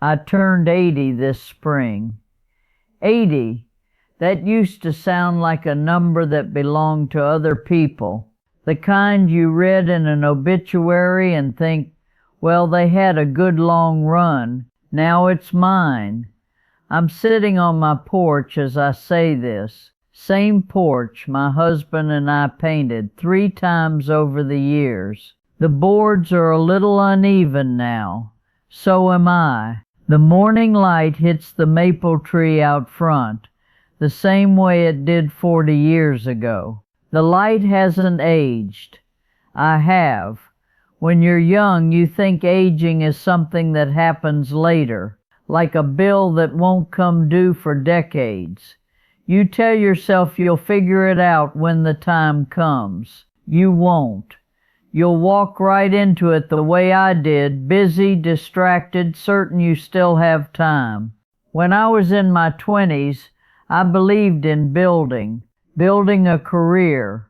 I turned 80 this spring. 80, that used to sound like a number that belonged to other people. The kind you read in an obituary and think, well, they had a good long run. Now it's mine. I'm sitting on my porch as I say this. Same porch my husband and I painted 3 times over the years. The boards are a little uneven now. So am I. The morning light hits the maple tree out front, the same way it did 40 years ago. The light hasn't aged. I have. When you're young, you think aging is something that happens later, like a bill that won't come due for decades. You tell yourself you'll figure it out when the time comes. You won't. You'll walk right into it the way I did, busy, distracted, certain you still have time. When I was in my 20s, I believed in building a career,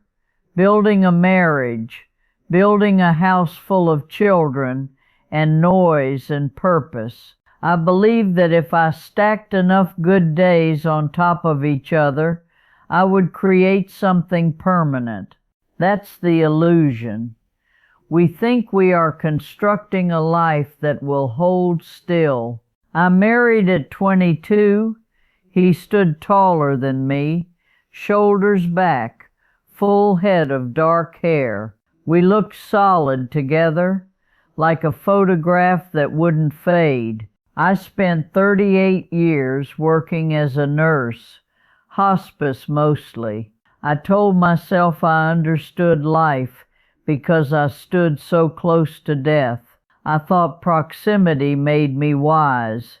building a marriage, building a house full of children and noise and purpose. I believed that if I stacked enough good days on top of each other, I would create something permanent. That's the illusion. We think we are constructing a life that will hold still. I married at 22. He stood taller than me, shoulders back, full head of dark hair. We looked solid together, like a photograph that wouldn't fade. I spent 38 years working as a nurse, hospice mostly. I told myself I understood life because I stood so close to death. I thought proximity made me wise,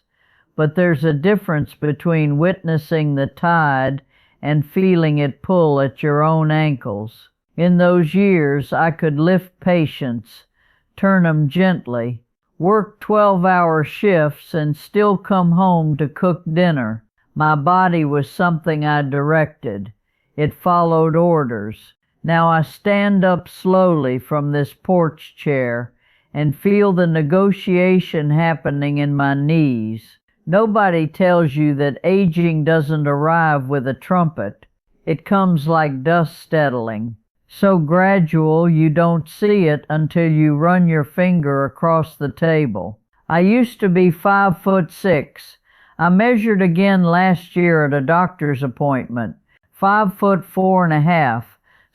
but there's a difference between witnessing the tide and feeling it pull at your own ankles. In those years, I could lift patients, turn 'em gently, work 12-hour shifts and still come home to cook dinner. My body was something I directed. It followed orders. Now I stand up slowly from this porch chair and feel the negotiation happening in my knees. Nobody tells you that aging doesn't arrive with a trumpet. It comes like dust settling, so gradual you don't see it until you run your finger across the table. I used to be 5'6". I measured again last year at a doctor's appointment, 5'4½".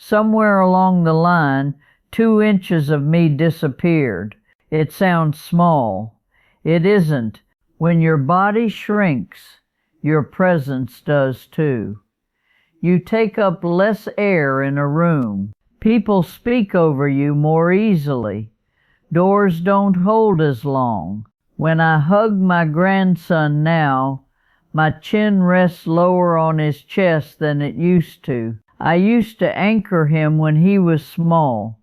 Somewhere along the line, 2 inches of me disappeared. It sounds small. It isn't. When your body shrinks, your presence does too. You take up less air in a room. People speak over you more easily. Doors don't hold as long. When I hug my grandson now, my chin rests lower on his chest than it used to. I used to anchor him when he was small.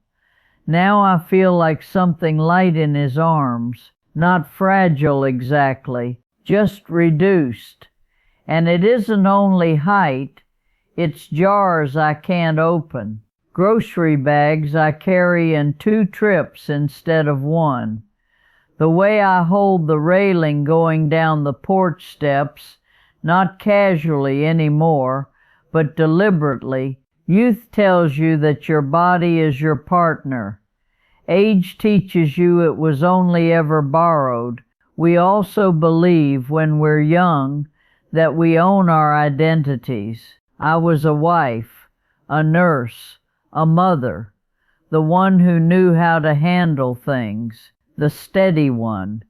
Now I feel like something light in his arms, not fragile exactly, just reduced. And it isn't only height, it's jars I can't open. Grocery bags I carry in 2 trips instead of 1. The way I hold the railing going down the porch steps, not casually anymore, but deliberately. Youth tells you that your body is your partner. Age teaches you it was only ever borrowed. We also believe when we're young that we own our identities. I was a wife, a nurse, a mother, the one who knew how to handle things, the steady one,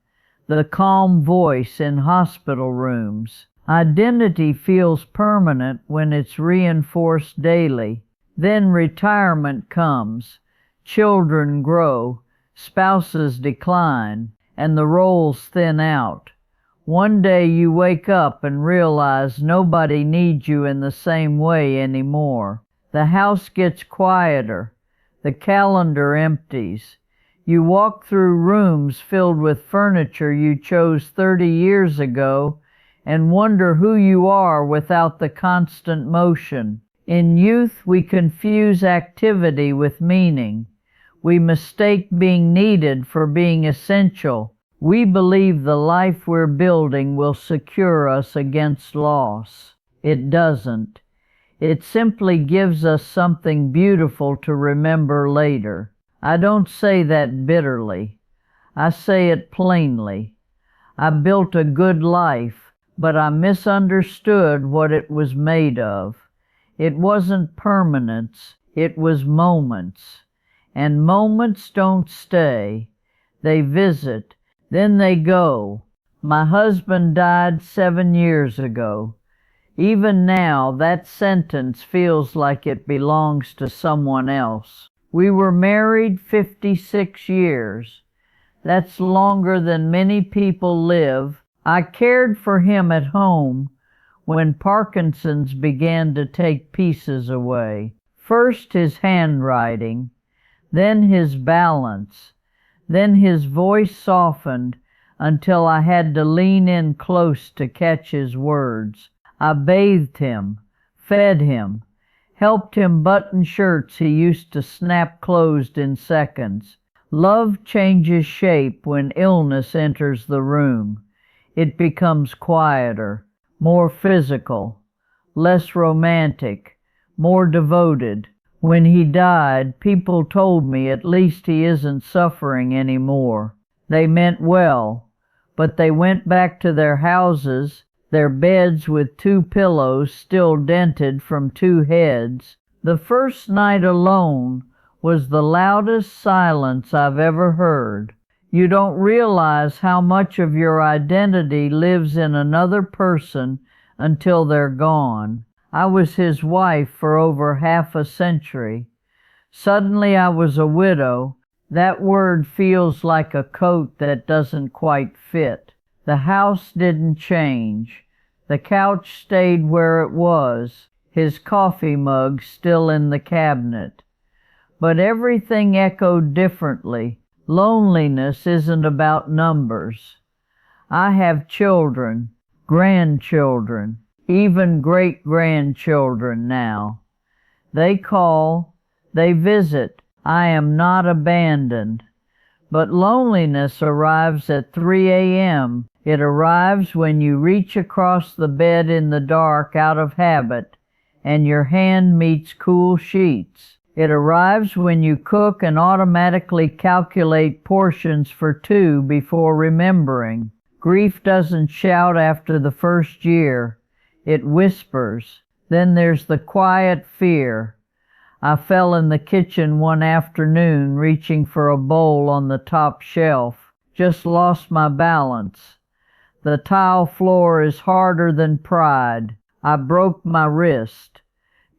the calm voice in hospital rooms. Identity feels permanent when it's reinforced daily. Then retirement comes, children grow, spouses decline, and the roles thin out. One day you wake up and realize nobody needs you in the same way anymore. The house gets quieter, the calendar empties. You walk through rooms filled with furniture you chose 30 years ago and wonder who you are without the constant motion. In youth, we confuse activity with meaning. We mistake being needed for being essential. We believe the life we're building will secure us against loss. It doesn't. It simply gives us something beautiful to remember later. I don't say that bitterly. I say it plainly. I built a good life, but I misunderstood what it was made of. It wasn't permanence, it was moments. And moments don't stay. They visit, then they go. My husband died 7 years ago. Even now, that sentence feels like it belongs to someone else. We were married 56 years. That's longer than many people live. I cared for him at home when Parkinson's began to take pieces away. First his handwriting, then his balance, then his voice softened until I had to lean in close to catch his words. I bathed him, fed him, helped him button shirts he used to snap closed in seconds. Love changes shape when illness enters the room. It becomes quieter, more physical, less romantic, more devoted. When he died, people told me at least he isn't suffering anymore. They meant well, but they went back to their houses, their beds with 2 pillows still dented from 2 heads. The first night alone was the loudest silence I've ever heard. You don't realize how much of your identity lives in another person until they're gone. I was his wife for over half a century. Suddenly I was a widow. That word feels like a coat that doesn't quite fit. The house didn't change. The couch stayed where it was, his coffee mug still in the cabinet. But everything echoed differently. Loneliness isn't about numbers. I have children, grandchildren, even great-grandchildren now. They call, they visit. I am not abandoned. But loneliness arrives at 3 a.m. It arrives when you reach across the bed in the dark out of habit, and your hand meets cool sheets. It arrives when you cook and automatically calculate portions for 2 before remembering. Grief doesn't shout after the first year. It whispers. Then there's the quiet fear. I fell in the kitchen one afternoon reaching for a bowl on the top shelf. Just lost my balance. The tile floor is harder than pride. I broke my wrist.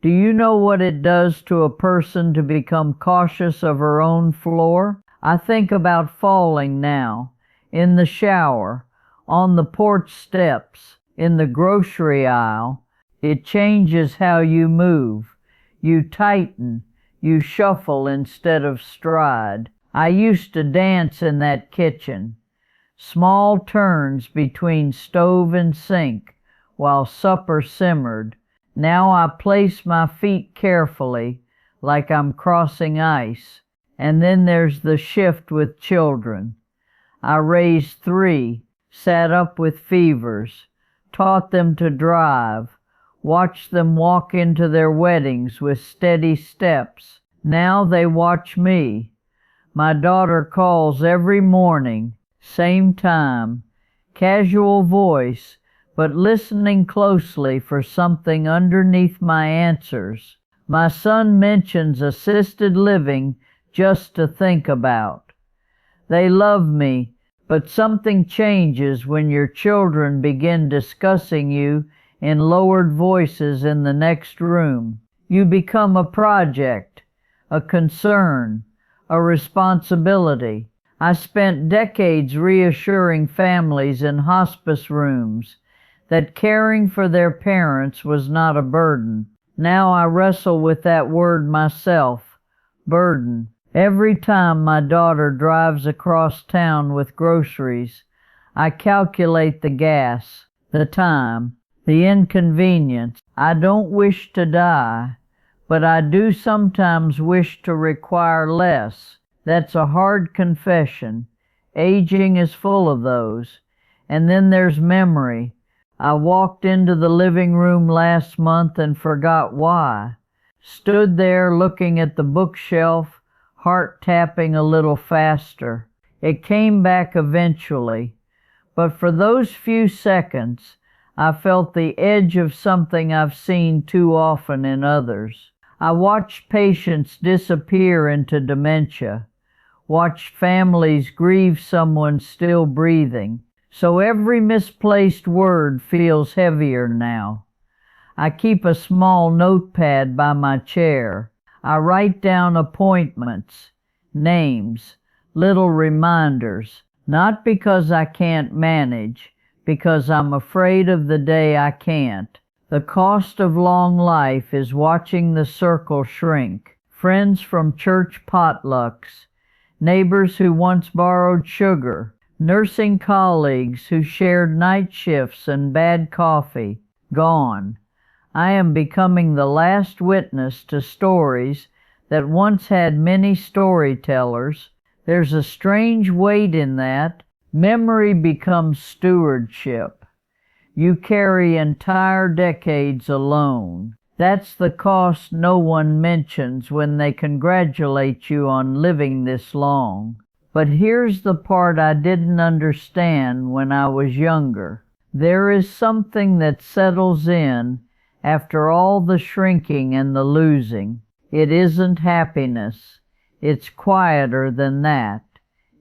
Do you know what it does to a person to become cautious of her own floor? I think about falling now, in the shower, on the porch steps, in the grocery aisle. It changes how you move. You tighten, you shuffle instead of stride. I used to dance in that kitchen. Small turns between stove and sink while supper simmered. Now I place my feet carefully, like I'm crossing ice. And then there's the shift with children. I raised 3, sat up with fevers, taught them to drive, watched them walk into their weddings with steady steps. Now they watch me. My daughter calls every morning, same time, casual voice, but listening closely for something underneath my answers. My son mentions assisted living just to think about. They love me, but something changes when your children begin discussing you in lowered voices in the next room. You become a project, a concern, a responsibility. I spent decades reassuring families in hospice rooms that caring for their parents was not a burden. Now I wrestle with that word myself, burden. Every time my daughter drives across town with groceries, I calculate the gas, the time, the inconvenience. I don't wish to die, but I do sometimes wish to require less. That's a hard confession. Aging is full of those. And then there's memory. I walked into the living room last month and forgot why. Stood there looking at the bookshelf, heart tapping a little faster. It came back eventually, but for those few seconds, I felt the edge of something I've seen too often in others. I watched patients disappear into dementia, watched families grieve someone still breathing. So every misplaced word feels heavier now. I keep a small notepad by my chair. I write down appointments, names, little reminders, not because I can't manage, because I'm afraid of the day I can't. The cost of long life is watching the circle shrink. Friends from church potlucks, neighbors who once borrowed sugar, nursing colleagues who shared night shifts and bad coffee, gone. I am becoming the last witness to stories that once had many storytellers. There's a strange weight in that. Memory becomes stewardship. You carry entire decades alone. That's the cost no one mentions when they congratulate you on living this long. But here's the part I didn't understand when I was younger. There is something that settles in after all the shrinking and the losing. It isn't happiness. It's quieter than that.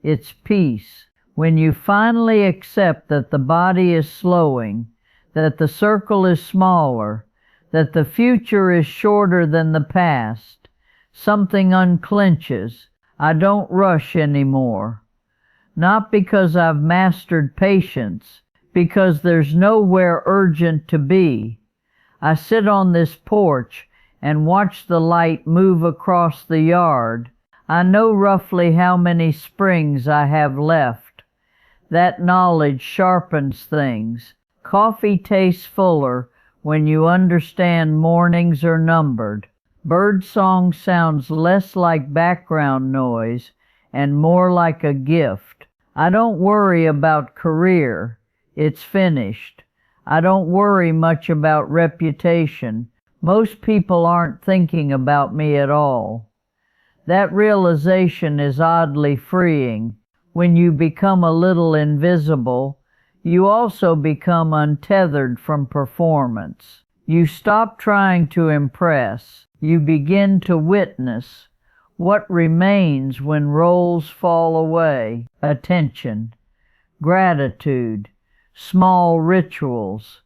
It's peace. When you finally accept that the body is slowing, that the circle is smaller, that the future is shorter than the past, something unclenches. I don't rush anymore. Not because I've mastered patience, because there's nowhere urgent to be. I sit on this porch and watch the light move across the yard. I know roughly how many springs I have left. That knowledge sharpens things. Coffee tastes fuller when you understand mornings are numbered. Birdsong sounds less like background noise and more like a gift. I don't worry about career. It's finished. I don't worry much about reputation. Most people aren't thinking about me at all. That realization is oddly freeing. When you become a little invisible, you also become untethered from performance. You stop trying to impress. You begin to witness. What remains when roles fall away? Attention, gratitude, small rituals,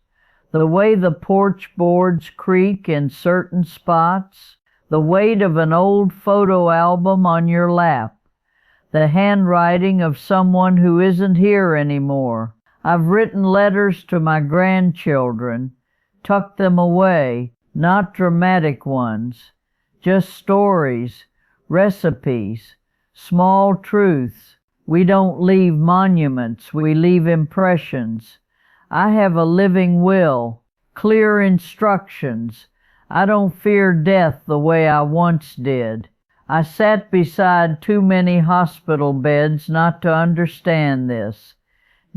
the way the porch boards creak in certain spots, the weight of an old photo album on your lap, the handwriting of someone who isn't here anymore. I've written letters to my grandchildren, tucked them away, not dramatic ones, just stories, recipes, small truths. We don't leave monuments, we leave impressions. I have a living will, clear instructions. I don't fear death the way I once did. I sat beside too many hospital beds not to understand this.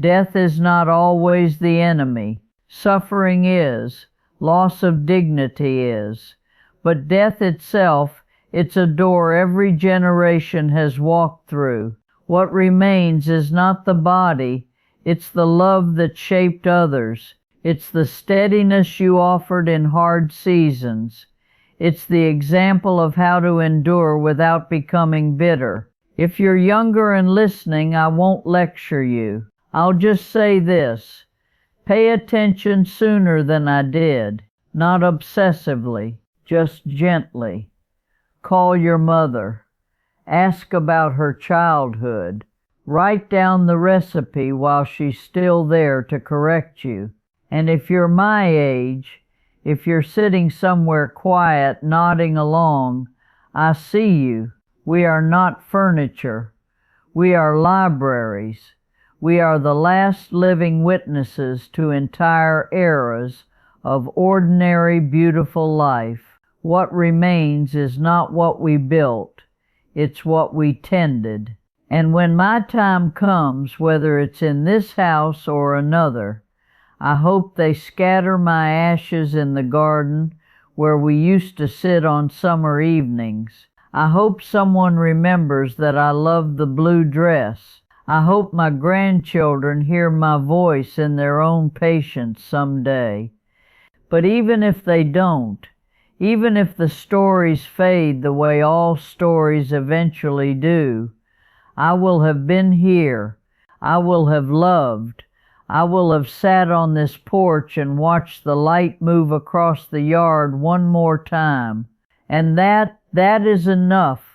Death is not always the enemy. Suffering is. Loss of dignity is. But death itself, it's a door every generation has walked through. What remains is not the body, it's the love that shaped others. It's the steadiness you offered in hard seasons. It's the example of how to endure without becoming bitter. If you're younger and listening, I won't lecture you. I'll just say this. Pay attention sooner than I did, not obsessively, just gently. Call your mother. Ask about her childhood. Write down the recipe while she's still there to correct you. And if you're my age, if you're sitting somewhere quiet, nodding along, I see you. We are not furniture. We are libraries. We are the last living witnesses to entire eras of ordinary, beautiful life. What remains is not what we built, it's what we tended. And when my time comes, whether it's in this house or another, I hope they scatter my ashes in the garden where we used to sit on summer evenings. I hope someone remembers that I love the blue dress. I hope my grandchildren hear my voice in their own patience someday. But even if they don't, even if the stories fade the way all stories eventually do, I will have been here. I will have loved. I will have sat on this porch and watched the light move across the yard one more time. And that is enough